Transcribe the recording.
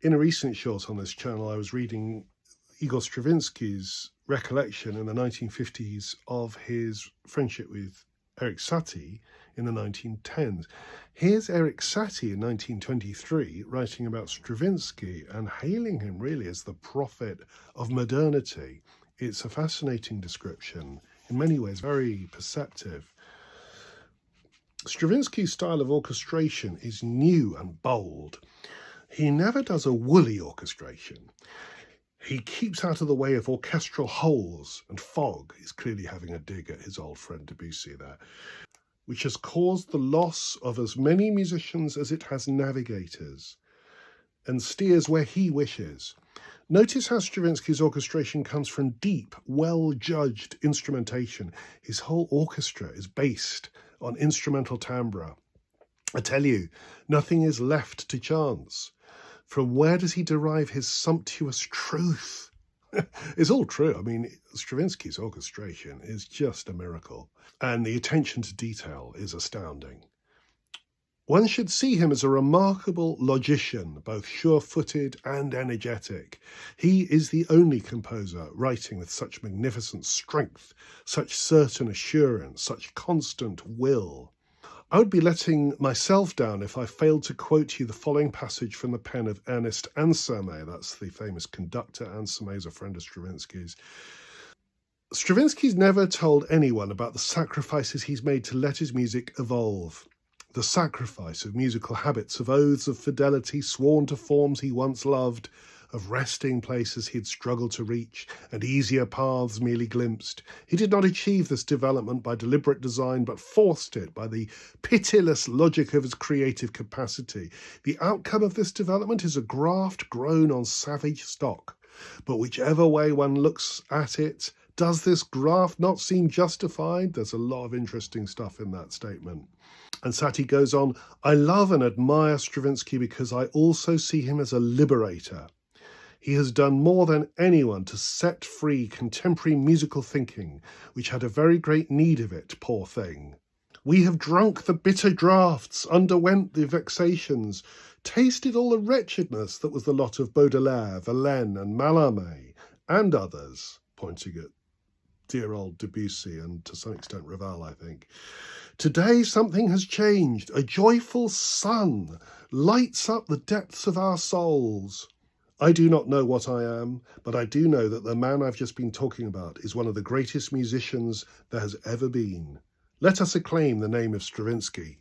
In a recent short on this channel, I was reading Igor Stravinsky's recollection in the 1950s of his friendship with Erik Satie in the 1910s. Here's Erik Satie in 1923 writing about Stravinsky and hailing him really as the prophet of modernity. It's a fascinating description, in many ways very perceptive. Stravinsky's style of orchestration is new and bold. He never does a woolly orchestration. He keeps out of the way of orchestral holes, and fog is clearly having a dig at his old friend Debussy there, which has caused the loss of as many musicians as it has navigators, and steers where he wishes. Notice how Stravinsky's orchestration comes from deep, well-judged instrumentation. His whole orchestra is based on instrumental timbre. I tell you, nothing is left to chance. From where does he derive his sumptuous truth? It's all true. I mean, Stravinsky's orchestration is just a miracle, and the attention to detail is astounding. One should see him as a remarkable logician, both sure-footed and energetic. He is the only composer writing with such magnificent strength, such certain assurance, such constant will. I would be letting myself down if I failed to quote you the following passage from the pen of Ernest Ansermet. That's the famous conductor. Ansermet is a friend of Stravinsky's. Stravinsky's never told anyone about the sacrifices he's made to let his music evolve. The sacrifice of musical habits, of oaths of fidelity sworn to forms he once loved, of resting places he'd struggled to reach, and easier paths merely glimpsed. He did not achieve this development by deliberate design, but forced it by the pitiless logic of his creative capacity. The outcome of this development is a graft grown on savage stock. But whichever way one looks at it, does this graft not seem justified? There's a lot of interesting stuff in that statement. And Satie goes on, I love and admire Stravinsky because I also see him as a liberator. He has done more than anyone to set free contemporary musical thinking, which had a very great need of it, poor thing. We have drunk the bitter draughts, underwent the vexations, tasted all the wretchedness that was the lot of Baudelaire, Verlaine and Mallarmé, and others, pointing at dear old Debussy and to some extent Ravel, I think. Today something has changed. A joyful sun lights up the depths of our souls. I do not know what I am, but I do know that the man I've just been talking about is one of the greatest musicians there has ever been. Let us acclaim the name of Stravinsky.